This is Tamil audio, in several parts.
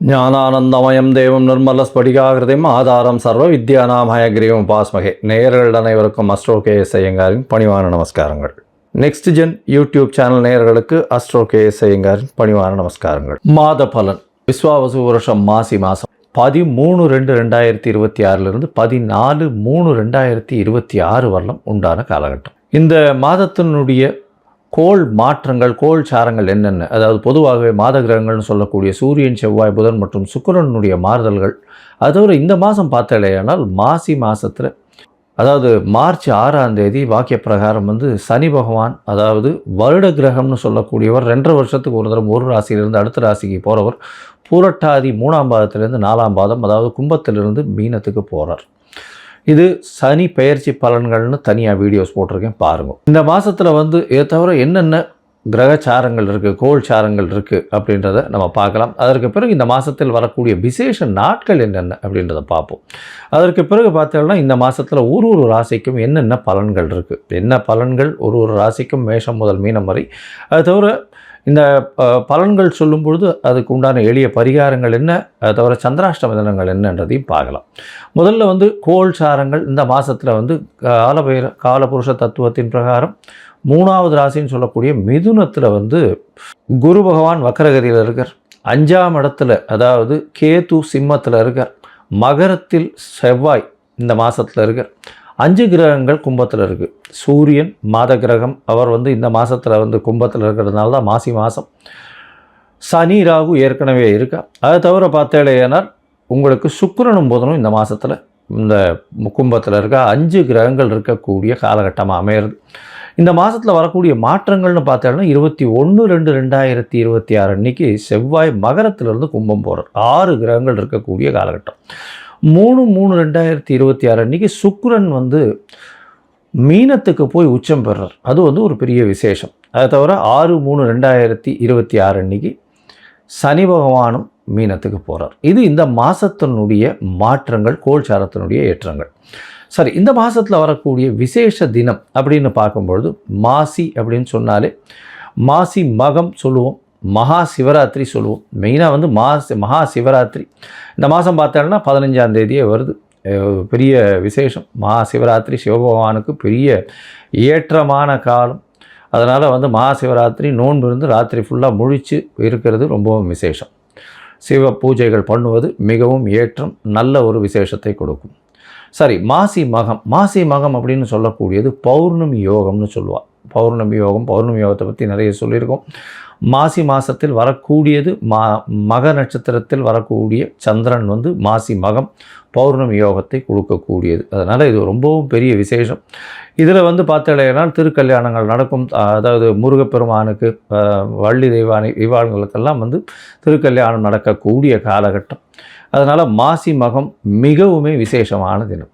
ஞானானந்தமயம் தேவம் நிர்மலஸ்படிகாகிருதிம் ஆதாரம் சர்வ வித்யானாமயக்ரீவம் உபாஸ்மகே. நேயர்கள் அனைவருக்கும் அஸ்ட்ரோ கேஎஸ் ஐயங்காரின் பணிவான நமஸ்காரங்கள். நெக்ஸ்ட் ஜென் யூடியூப் சேனல் நேயர்களுக்கு அஸ்ட்ரோ கேஎஸ் ஐயங்காரின் பணிவான நமஸ்காரங்கள். மாத பலன் விஸ்வாவசு வருஷம் மாசி மாதம் 13/2/2026 14/3/2026 வரலாம் உண்டான காலகட்டம். இந்த மாதத்தினுடைய கோள் மாற்றங்கள், கோள் சாரங்கள் என்னென்ன, அதாவது பொதுவாகவே மாத கிரகங்கள்னு சொல்லக்கூடிய சூரியன், செவ்வாய், புதன் மற்றும் சுக்கிரனுடைய மாறுதல்கள். அதோடு இந்த மாதம் பார்த்தாலேயானால் மாசி மாதத்தில், அதாவது மார்ச் 6ஆம் தேதி வாக்கிய பிரகாரம் சனி பகவான், அதாவது வருட கிரகம்னு சொல்லக்கூடியவர் 2.5 வருஷத்துக்கு ஒரு தரம் ஒரு ராசியிலிருந்து அடுத்த ராசிக்கு போகிறவர் பூரட்டாதி 3ஆம் பாதத்திலிருந்து 4ஆம் பாதம், அதாவது கும்பத்திலிருந்து மீனத்துக்கு போகிறார். இது சனி பெயர்ச்சி பலன்கள்னு தனியாக வீடியோஸ் போட்டிருக்கேன், பாருங்கள். இந்த மாதத்தில் இதை தவிர என்னென்ன கிரகச்சாரங்கள் இருக்குது, கோள் சாரங்கள் இருக்குது அப்படின்றத நம்ம பார்க்கலாம். அதற்கு பிறகு இந்த மாதத்தில் வரக்கூடிய விசேஷ நாட்கள் என்னென்ன அப்படின்றத பார்ப்போம். அதற்கு பிறகு பார்த்தோம்னா இந்த மாதத்தில் ஒரு ராசிக்கும் என்னென்ன பலன்கள் இருக்குது, என்ன பலன்கள் ஒரு ராசிக்கும் மேஷம் முதல் மீனம் வரை. அது தவிர இந்த பலன்கள் சொல்லும் பொழுது அதுக்கு உண்டான எளிய பரிகாரங்கள் என்ன, அதை தவிர சந்திராஷ்டம தினங்கள் என்னன்றதையும் பார்க்கலாம். முதல்ல கோள் சாரங்கள் இந்த மாதத்தில் காலபுருஷ தத்துவத்தின் பிரகாரம் 3ஆவது ராசின்னு சொல்லக்கூடிய மிதுனத்தில் குரு பகவான் வக்கரகதியில் இருக்கார். 5ஆம் இடத்துல அதாவது கேது சிம்மத்தில் இருக்கார். மகரத்தில் செவ்வாய் இந்த மாதத்தில் இருக்கார். 5 கிரகங்கள் கும்பத்தில் இருக்குது. சூரியன் மாத கிரகம், அவர் இந்த மாதத்தில் கும்பத்தில் இருக்கிறதுனால தான் மாசி மாதம். சனி ராகு ஏற்கனவே இருக்கா. அதை தவிர பார்த்தேனால் உங்களுக்கு சுக்கிரனும் புதனும் இந்த மாதத்தில் இந்த கும்பத்தில் இருக்க 5 கிரகங்கள் இருக்கக்கூடிய காலகட்டமாக அமையிறது. இந்த மாதத்தில் வரக்கூடிய மாற்றங்கள்னு பார்த்தோம்னா 21/2/2026 அன்றைக்கி செவ்வாய் மகரத்திலிருந்து கும்பம் போகிறார். 6 கிரகங்கள் இருக்கக்கூடிய காலகட்டம். 3/3/2026 அன்றைக்கி சுக்கிரன் மீனத்துக்கு போய் உச்சம் பெறார். அது ஒரு பெரிய விசேஷம். அதை தவிர 6/3/2026 அன்றைக்கி சனி பகவானும் மீனத்துக்கு போகிறார். இது இந்த மாதத்தினுடைய மாற்றங்கள், கோள்சாரத்தினுடைய ஏற்றங்கள். சரி, இந்த மாதத்தில் வரக்கூடிய விசேஷ தினம் அப்படின்னு பார்க்கும்பொழுது மாசி அப்படின்னு சொன்னாலே மாசி மகம் சொல்லுவோம், மகா சிவராத்திரி சொல்லுவோம். மெயினாக மகா சிவராத்திரி இந்த மாதம் பார்த்தோம்னா 15ஆம் தேதியே வருது. பெரிய விசேஷம். மகா சிவராத்திரி சிவபகவானுக்கு பெரிய ஏற்றமான காலம். அதனால் மகா சிவராத்திரி நோன்பு இருந்து ராத்திரி ஃபுல்லாக முழித்து இருக்கிறது ரொம்பவும் விசேஷம். சிவ பூஜைகள் பண்ணுவது மிகவும் ஏற்றம், நல்ல ஒரு விசேஷத்தை கொடுக்கும். சரி, மாசி மகம் அப்படின்னு சொல்லக்கூடியது பௌர்ணமி யோகம்னு சொல்லுவாள். பௌர்ணமி யோகத்தை பற்றி நிறைய சொல்லியிருக்கோம். மாசி மாதத்தில் வரக்கூடியது மக நட்சத்திரத்தில் வரக்கூடிய சந்திரன் மாசி மகம் பௌர்ணமி யோகத்தை கொடுக்கக்கூடியது. அதனால் இது ரொம்பவும் பெரிய விசேஷம். இதில் பார்த்தேனால் திருக்கல்யாணங்கள் நடக்கும். அதாவது முருகப்பெருமானுக்கு, வள்ளி தெய்வானை இவாளுங்களுக்கெல்லாம் திருக்கல்யாணம் நடக்கக்கூடிய காலகட்டம். அதனால் மாசி மகம் மிகவுமே விசேஷமான தினம்.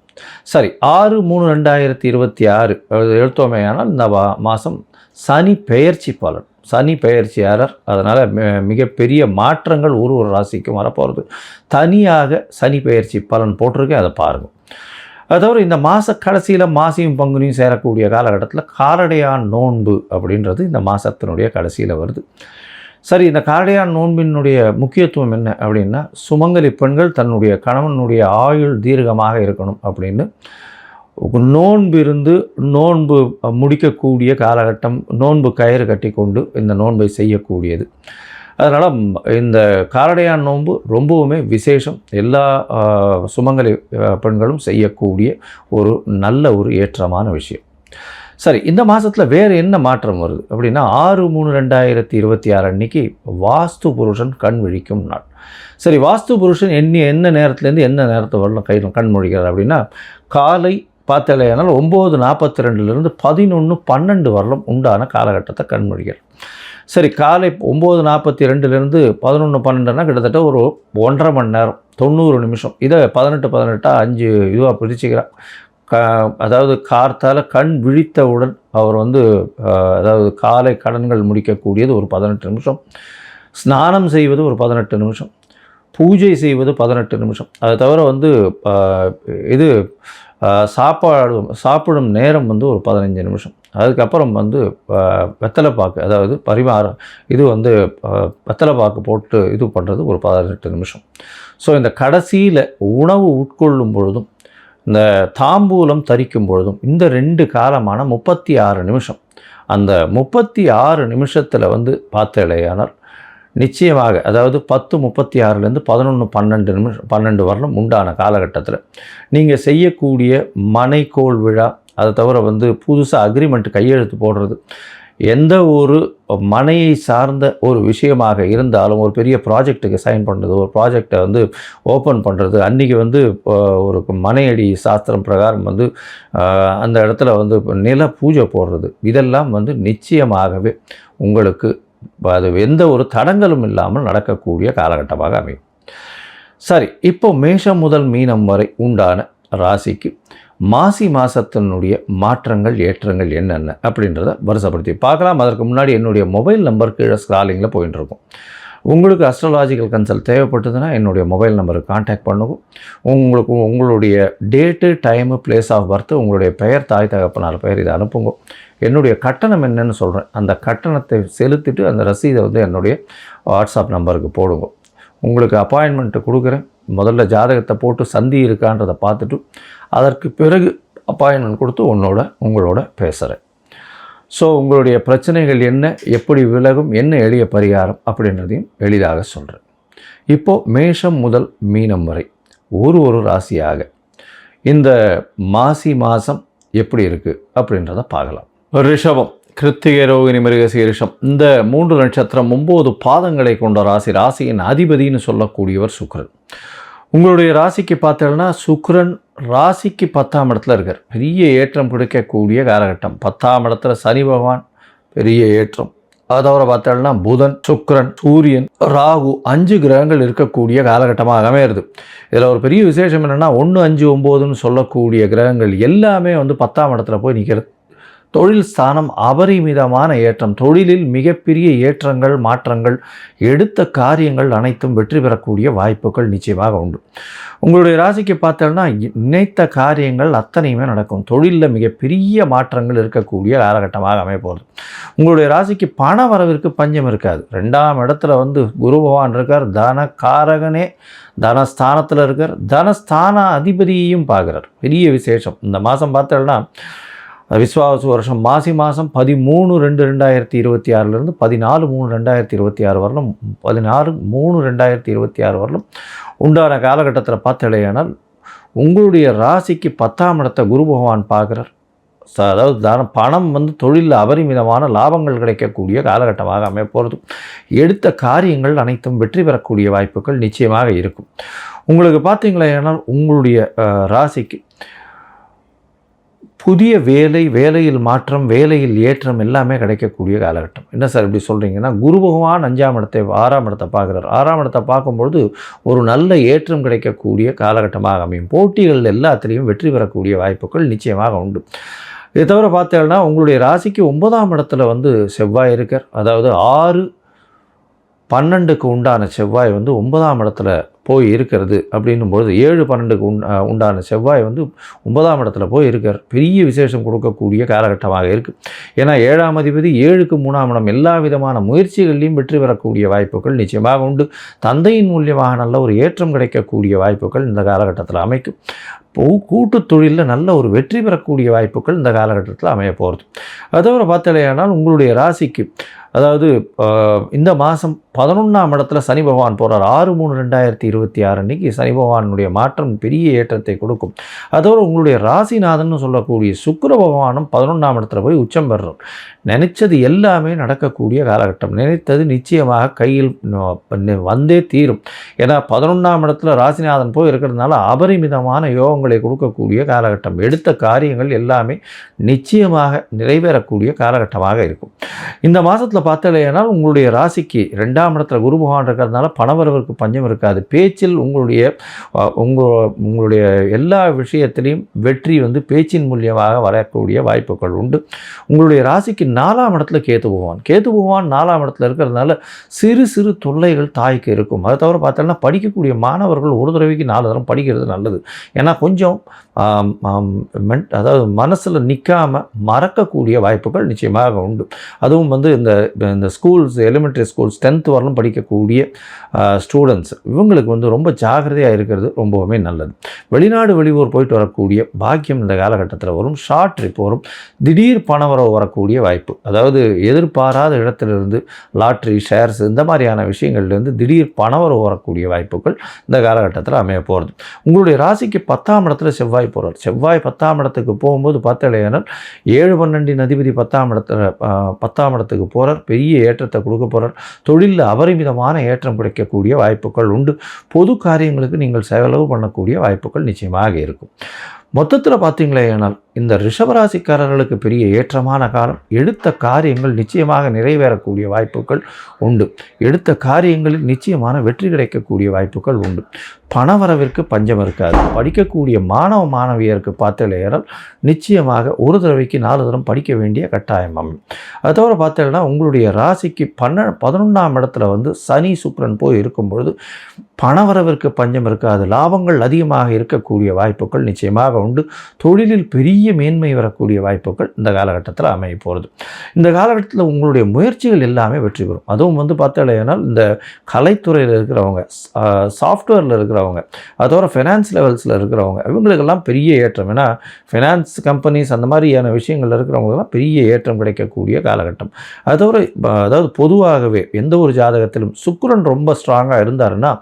சரி, 6/3/2026 எடுத்தோமேயானால் இந்த மாதம் சனி பெயர்ச்சி பலன். சனி பெயர்ச்சியாளர். அதனால் மிகப்பெரிய மாற்றங்கள் ஒரு ராசிக்கும் வரப்போகிறது. தனியாக சனி பெயர்ச்சி பலன் போட்டிருக்கேன், அதை பாருங்கள். அது தவிர இந்த மாத கடைசியில் மாசியும் பங்குனியும் சேரக்கூடிய காலகட்டத்தில் காரடையான் நோன்பு அப்படின்றது இந்த மாதத்தினுடைய கடைசியில் வருது. சரி, இந்த காரடையான் நோன்பினுடைய முக்கியத்துவம் என்ன அப்படின்னா, சுமங்கலி பெண்கள் தன்னுடைய கணவனுடைய ஆயுள் தீர்க்கமாக இருக்கணும் அப்படின்னு நோன்பு முடிக்கக்கூடிய காலகட்டம். நோன்பு கயிறு கட்டி கொண்டு இந்த நோன்பை செய்யக்கூடியது. அதனால் இந்த காரடையான் நோன்பு ரொம்பவுமே விசேஷம். எல்லா சுமங்கலி பெண்களும் செய்யக்கூடிய ஒரு நல்ல ஒரு ஏற்றமான விஷயம். சரி, இந்த மாதத்தில் வேறு என்ன மாற்றம் வருது அப்படின்னா 6/3/2026 அன்றைக்கி வாஸ்து புருஷன் கண் விழிக்கும் நாள். சரி, வாஸ்து புருஷன் என்ன நேரத்துலேருந்து என்ன நேரத்தை வரலாம் கண் முழிக்கிறார் அப்படின்னா, காலை பார்த்தாலேயானால் 9:42 11:12 வரலும் உண்டான காலகட்டத்தை கண்மொழிகள். சரி, காலை 9:42 11:12 கிட்டத்தட்ட ஒரு 1.5 மணி நேரம் 90 நிமிஷம். இதை 18 5 இதுவாக பிரிச்சுக்கிறார். அதாவது கார்த்தால் கண் விழித்தவுடன் அவர் அதாவது காலை கடன்கள் முடிக்கக்கூடியது ஒரு 18 நிமிஷம், ஸ்நானம் செய்வது ஒரு 18 நிமிஷம், பூஜை செய்வது 18 நிமிஷம். அதை தவிர இது சாப்பிடும் நேரம் ஒரு 15 நிமிஷம். அதுக்கப்புறம் வந்து வெத்தலைப்பாக்கு, அதாவது பரிமாறம், இது வந்து வெத்தலைப்பாக்கு போட்டு இது பண்ணுறது ஒரு 18 நிமிஷம். ஸோ இந்த கடைசியில் உணவு உட்கொள்ளும் பொழுதும் இந்த தாம்பூலம் தரிக்கும் பொழுதும் இந்த 2 காலமான 36 நிமிஷம், அந்த 36 நிமிஷத்தில் வந்து பார்த்தலையானால் நிச்சயமாக, அதாவது 10:36லேருந்து 11:12 நிமிஷம் 12 வருடம் உண்டான காலகட்டத்தில் நீங்கள் செய்யக்கூடிய மனைக்கோள் விழா, அதை தவிர வந்து புதுசாக அக்ரிமெண்ட் கையெழுத்து போடுறது, எந்த ஒரு மனையை சார்ந்த ஒரு விஷயமாக இருந்தாலும், ஒரு பெரிய ப்ராஜெக்ட்டுக்கு சைன் பண்ணுறது, ஒரு ப்ராஜெக்டை வந்து ஓப்பன் பண்ணுறது, அன்றைக்கி வந்து ஒரு மனையடி சாஸ்திரம் பிரகாரம் வந்து அந்த இடத்துல வந்து நில பூஜை போடுறது, இதெல்லாம் வந்து நிச்சயமாகவே உங்களுக்கு அது எந்த ஒரு தடங்களும் இல்லாமல் நடக்கக்கூடிய காலகட்டமாக அமையும். சரி, இப்போ மேஷம் முதல் மீனம் வரை உண்டான ராசிக்கு மாசி மாதத்தினுடைய மாற்றங்கள் ஏற்றங்கள் என்னென்ன அப்படின்றத வரிசைப்படுத்தி பார்க்கலாம். அதற்கு முன்னாடி என்னுடைய மொபைல் நம்பர் கீழே ஸ்க்ராலிங்கில் போயிட்டு இருக்கும். உங்களுக்கு அஸ்ட்ராலாஜிக்கல் கன்சல்ட் தேவைப்பட்டதுன்னா என்னுடைய மொபைல் நம்பருக்கு கான்டாக்ட் பண்ணுவோம். உங்களுக்கு உங்களுடைய date, time, place of birth, உங்களுடைய பெயர், தாய் தகப்பனார் பெயர், இதை அனுப்புங்க. என்னுடைய கட்டணம் என்னன்னு சொல்கிறேன், அந்த கட்டணத்தை செலுத்திட்டு அந்த ரசீதை வந்து என்னுடைய வாட்ஸ்அப் நம்பருக்கு போடுங்க. உங்களுக்கு அப்பாயின்மெண்ட்டு கொடுக்குறேன். முதல்ல ஜாதகத்தை போட்டு சந்தி இருக்கான்றதை பார்த்துட்டு அதற்கு பிறகு அப்பாயின்மெண்ட் கொடுத்து உங்களோட பேசுகிறேன். ஸோ உங்களுடைய பிரச்சனைகள் என்ன, எப்படி விலகும், என்ன எளிய பரிகாரம் அப்படின்றதையும் எளிதாக சொல்கிறேன். இப்போது மேஷம் முதல் மீனம் வரை ஒரு ராசியாக இந்த மாசி மாதம் எப்படி இருக்குது அப்படின்றத பார்க்கலாம். ரிஷபம், கிருத்திகை, ரோகிணி, மிருகசீரிஷம், இந்த 3 நட்சத்திரம் 9 பாதங்களை கொண்ட ராசி. ராசியின் அதிபதினு சொல்லக்கூடியவர் சுக்கிரன். உங்களுடைய ராசிக்கு பார்த்தீங்கன்னா சுக்கிரன் ராசிக்கு 10ஆம் இடத்துல இருக்கார். பெரிய ஏற்றம் கிடைக்கக்கூடிய காலகட்டம். 10ஆம் இடத்துல சனி பகவான், பெரிய ஏற்றம். அதோட பார்த்தோம்னா புதன், சுக்கிரன், சூரியன், ராகு, 5 கிரகங்கள் இருக்கக்கூடிய காலகட்டமாக அமையிறது. இதில் ஒரு பெரிய விசேஷம் என்னென்னா 1, 5, 9ன்னு சொல்லக்கூடிய கிரகங்கள் எல்லாமே வந்து 10ஆம் இடத்துல போய் நிற்கிறது. தொழில் ஸ்தானம் அபரிமிதமான ஏற்றம். தொழிலில் மிகப்பெரிய ஏற்றங்கள், மாற்றங்கள், எடுத்த காரியங்கள் அனைத்தும் வெற்றி பெறக்கூடிய வாய்ப்புகள் நிச்சயமாக உண்டு. உங்களுடைய ராசிக்கு பார்த்தோம்னா நினைத்த காரியங்கள் அத்தனையுமே நடக்கும். தொழிலில் மிகப்பெரிய மாற்றங்கள் இருக்கக்கூடிய காலகட்டமாக அமையப்போகுது. உங்களுடைய ராசிக்கு பண வரவிற்கு பஞ்சம் இருக்காது. 2ஆம் இடத்துல வந்து குரு பகவான் இருக்கார். தனகாரகனே தனஸ்தானத்தில் இருக்கார். தனஸ்தான அதிபதியையும் பார்க்குறார். பெரிய விசேஷம். இந்த மாதம் பார்த்தோம்னா விஸ்வாவசு வருஷம் மாசி மாதம் 13/2/2026 14/3/2026 வரலும் 16/3/2026 வரலும் உண்டான காலகட்டத்தில் பார்த்தலையானால் உங்களுடைய ராசிக்கு 10ஆம் இடத்தை குரு பகவான் பார்க்குறார். அதாவது பணம் வந்து தொழிலில் அபரிமிதமான லாபங்கள் கிடைக்கக்கூடிய காலகட்டமாக அமையப்போகிறது. எடுத்த காரியங்கள் அனைத்தும் வெற்றி பெறக்கூடிய வாய்ப்புகள் நிச்சயமாக இருக்கும். உங்களுக்கு பார்த்தீங்களேனால் உங்களுடைய ராசிக்கு புதிய வேலையில் மாற்றம், வேலையில் ஏற்றம் எல்லாமே கிடைக்கக்கூடிய காலகட்டம். என்ன சார் இப்படி சொல்கிறீங்கன்னா, குரு பகவான் 5ஆம் இடத்தை 6ஆம் இடத்தை பார்க்குறார். 6ஆம் இடத்தை பார்க்கும்பொழுது ஒரு நல்ல ஏற்றம் கிடைக்கக்கூடிய காலகட்டமாக அமையும். போட்டிகள் எல்லாத்துலேயும் வெற்றி பெறக்கூடிய வாய்ப்புகள் நிச்சயமாக உண்டு. இதை தவிர பார்த்தீங்கன்னா உங்களுடைய ராசிக்கு 9ஆம் இடத்துல வந்து செவ்வாய் இருக்கார். அதாவது 6-12க்கு உண்டான செவ்வாய் வந்து 9ஆம் இடத்துல போய் இருக்கிறது. அப்படின்னும்பொழுது 7-12க்கு உண்டான செவ்வாய் வந்து 9ஆம் இடத்துல போய் இருக்கார். பெரிய விசேஷம் கொடுக்கக்கூடிய காலகட்டமாக இருக்குது. ஏன்னா 7ஆம் அதிபதி 7க்கு 3ஆம் இடம். எல்லா விதமான முயற்சிகள்லையும் வெற்றி பெறக்கூடிய வாய்ப்புகள் நிச்சயமாக உண்டு. தந்தையின் மூலியமாக நல்ல ஒரு ஏற்றம் கிடைக்கக்கூடிய வாய்ப்புகள் இந்த காலகட்டத்தில் அமைக்கும். கூட்டு தொழிலில் நல்ல ஒரு வெற்றி பெறக்கூடிய வாய்ப்புகள் இந்த காலகட்டத்தில் அமைய போகிறது. அதோட பார்த்தலையானால் உங்களுடைய ராசிக்கு அதாவது இந்த மாதம் 11ஆம் இடத்துல சனி பகவான் போகிறார். 6/3/2026 அன்றைக்கி சனி பகவானுடைய மாற்றம் பெரிய ஏற்றத்தை கொடுக்கும். அதோடு உங்களுடைய ராசிநாதன் சொல்லக்கூடிய சுக்கிர பகவானும் 11ஆம் இடத்துல போய் உச்சம் பெறுறார். நினைச்சது எல்லாமே நடக்கக்கூடிய காலகட்டம். நினைத்தது நிச்சயமாக கையில் வந்தே தீரும். ஏன்னா 11ஆம் இடத்துல ராசிநாதன் போய் இருக்கிறதுனால அபரிமிதமான யோகங்களை கொடுக்கக்கூடிய காலகட்டம். எடுத்த காரியங்கள் எல்லாமே நிச்சயமாக நிறைவேறக்கூடிய காலகட்டமாக இருக்கும். இந்த மாதத்தில் பார்த்தலையானால் உங்களுடைய ராசிக்கு 2ஆம் இடத்துல குரு பகவான் இருக்கிறதுனால பணவரவிற்கு பஞ்சம் இருக்காது. பேச்சில் உங்களுடைய எல்லா விஷயத்திலையும் வெற்றி வந்து பேச்சின் மூலியமாக வரக்கூடிய வாய்ப்புகள் உண்டு. உங்களுடைய ராசிக்கு 4ஆம் இடத்துல கேது பகவான் 4ஆம் இடத்துல இருக்கிறதுனால சிறு சிறு தொல்லைகள் தாய்க்கு இருக்கும். அதை தவிர பார்த்தோம்னா படிக்கக்கூடிய மாணவர்கள் ஒரு தடவைக்கு 4 தரம் படிக்கிறது நல்லது. ஏன்னா கொஞ்சம் அதாவது மனசில் நிற்காமல் மறக்கக்கூடிய வாய்ப்புகள் நிச்சயமாக உண்டு. அதுவும் வந்து இந்த ஸ்கூல்ஸ், எலிமெண்ட்ரி ஸ்கூல்ஸ் 10th வரலும் படிக்கக்கூடிய ஸ்டூடெண்ட்ஸ் இவங்களுக்கு வந்து ரொம்ப ஜாகிரதையாக இருக்கிறது ரொம்பவுமே நல்லது. வெளிநாடு வெளியூர் போயிட்டு வரக்கூடிய பாக்கியம் இந்த காலகட்டத்தில் வரும். ஷார்ட் ட்ரிப் வரும். திடீர் பணவரவு வரக்கூடிய வாய்ப்பு, அதாவது எதிர்பாராத இடத்திலிருந்து லாட்ரி, ஷேர்ஸ் இந்த மாதிரியான விஷயங்கள்லேருந்து திடீர் பணவரவு வரக்கூடிய வாய்ப்புகள் இந்த காலகட்டத்தில் அமைய போகிறது. உங்களுடைய ராசிக்கு 10ஆம் இடத்துல செவ்வாய் போகிறார். செவ்வாய் 10ஆம் இடத்துக்கு போகும்போது பார்த்தலையானால் 7-12 அதிபதி 10ஆம் இடத்துக்கு போகிறார். பெரிய ஏற்றத்தை கொடுக்க போகிறார். தொழிலில் அபரிமிதமான ஏற்றம் கிடைக்கக்கூடிய வாய்ப்புகள் உண்டு. பொது காரியங்களுக்கு நீங்கள் செலவு பண்ணக்கூடிய வாய்ப்புகள் நிச்சயமாக இருக்கும். மொத்தத்தில் பார்த்தீங்களேனால் இந்த ரிஷபராசிக்காரர்களுக்கு பெரிய ஏற்றமான காலம். எடுத்த காரியங்கள் நிச்சயமாக நிறைவேறக்கூடிய வாய்ப்புகள் உண்டு. எடுத்த காரியங்களில் நிச்சயமான வெற்றி கிடைக்கக்கூடிய வாய்ப்புகள் உண்டு. பணவரவிற்கு பஞ்சம் இருக்காது. படிக்கக்கூடிய மாணவ மாணவியருக்கு பார்த்தேனால் நிச்சயமாக ஒரு தடவைக்கு 4 தரம் படிக்க வேண்டிய கட்டாயம் அமையும். அது தவிர பார்த்தேன்னா உங்களுடைய ராசிக்கு 11ஆம் இடத்துல வந்து சனி சுக்கிரன் போய் இருக்கும் பொழுது பணவரவிற்கு பஞ்சம் இருக்காது. லாபங்கள் அதிகமாக இருக்கக்கூடிய வாய்ப்புகள் நிச்சயமாக உண்டு. தொழிலில் பெரிய மேன்மை வரக்கூடிய வாய்ப்புகள் இந்த காலகட்டத்தில் அமைய போகிறது. இந்த காலகட்டத்தில் உங்களுடைய முயற்சிகள் எல்லாமே வெற்றி பெறும். அதுவும் வந்து பார்த்தேனால் இந்த கலைத்துறையில் இருக்கிறவங்க, சாஃப்ட்வேரில் இருக்கிறவங்க, அதோட ஃபைனான்ஸ் லெவல்ஸில் இருக்கிறவங்க இவங்களுக்கெல்லாம் பெரிய ஏற்றம். ஏன்னா ஃபைனான்ஸ் கம்பெனிஸ் அந்த மாதிரியான விஷயங்கள் இருக்கிறவங்களுக்கெல்லாம் பெரிய ஏற்றம் கிடைக்கக்கூடிய காலகட்டம். அதாவது பொதுவாகவே எந்த ஒரு ஜாதகத்திலும் சுக்கிரன் ரொம்ப ஸ்ட்ராங்காக இருந்தாருன்னா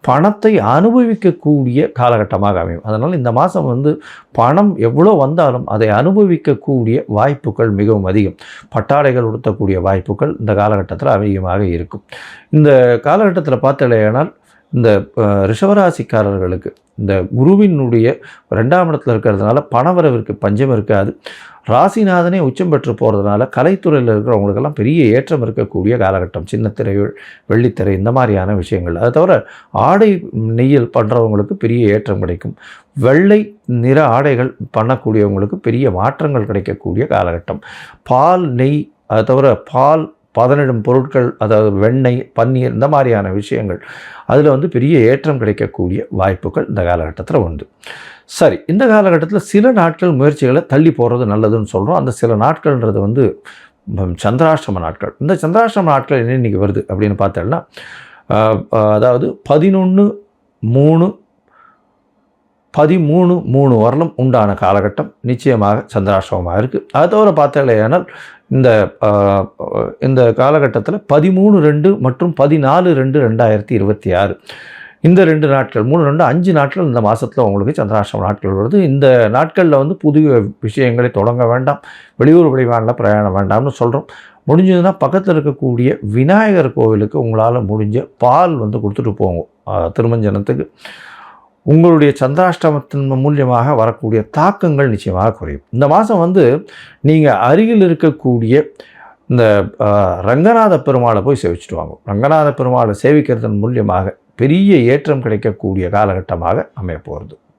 பணத்தை அனுபவிக்கக்கூடிய காலகட்டமாக அமையும். அதனால் இந்த மாதம் வந்து பணம் எவ்வளோ வந்தாலும் அதை அனுபவிக்கக்கூடிய வாய்ப்புகள் மிகவும் அதிகம். பட்டாடைகள் உடுத்தக்கூடிய வாய்ப்புகள் இந்த காலகட்டத்தில் அதிகமாக இருக்கும். இந்த காலகட்டத்தில் பார்த்தலையானால் இந்த ரிஷபராசிக்காரர்களுக்கு இந்த குருவினுடைய 2ஆம் இடத்துல இருக்கிறதுனால பணவரவிற்கு பஞ்சம் இருக்காது. ராசிநாதனே உச்சம் பெற்று போகிறதுனால கலைத்துறையில் இருக்கிறவங்களுக்கெல்லாம் பெரிய ஏற்றம் இருக்கக்கூடிய காலகட்டம். சின்னத்திரை, வெள்ளித்திரை இந்த மாதிரியான விஷயங்கள். அதை தவிர ஆடை நெய்யல் பண்ணுறவங்களுக்கு பெரிய ஏற்றம் கிடைக்கும். வெள்ளை நிற ஆடைகள் பண்ணக்கூடியவங்களுக்கு பெரிய மாற்றங்கள் கிடைக்கக்கூடிய காலகட்டம். பால், நெய், அதை தவிர பால் பதனிடும் பொருட்கள், அதாவது வெண்ணெய், பன்னீர் இந்த மாதிரியான விஷயங்கள் அதில் வந்து பெரிய ஏற்றம் கிடைக்கக்கூடிய வாய்ப்புகள் இந்த காலகட்டத்தில் உண்டு. சரி, இந்த காலகட்டத்தில் சில நாட்கள் முயற்சிகளை தள்ளி போகிறது நல்லதுன்னு சொல்கிறோம். அந்த சில நாட்கள்ன்றது வந்து சந்திராஷ்டம நாட்கள். இந்த சந்திராஷ்டம நாட்கள் என்ன இன்றைக்கி வருது அப்படின்னு பார்த்தோம்னா அதாவது 11/3 13/3 வரலும் உண்டான காலகட்டம் நிச்சயமாக சந்திராஷ்டமமாக இருக்குது. அது தவிர பார்த்தலையானால் இந்த காலகட்டத்தில் 13/2 மற்றும் 14/2/2026 இந்த 2 நாட்கள் 3-2 5 நாட்கள் இந்த மாதத்தில் உங்களுக்கு சந்திராஷ்டம நாட்கள் வருது. இந்த நாட்களில் வந்து புதிய விஷயங்களை தொடங்க வேண்டாம், வெளியூர் வெளிமாநில பிரயாணம் வேண்டாம்னு சொல்கிறோம். முடிஞ்சதுன்னா பக்கத்தில் இருக்கக்கூடிய விநாயகர் கோவிலுக்கு உங்களால் முடிஞ்ச பால் வந்து கொடுத்துட்டு போங்க திருமஞ்சனத்துக்கு. உங்களுடைய சந்திராஷ்டமத்தின் மூலியமாக வரக்கூடிய தாக்கங்கள் நிச்சயமாக குறையும். இந்த மாதம் வந்து நீங்கள் அருகில் இருக்கக்கூடிய இந்த ரங்கநாத பெருமாளை போய் சேவிச்சுட்டு வாங்க. ரங்கநாத பெருமாளை சேவிக்கிறதன் மூலியமாக பெரிய ஏற்றம் கிடைக்கக்கூடிய காலகட்டமாக அமைய போகிறது.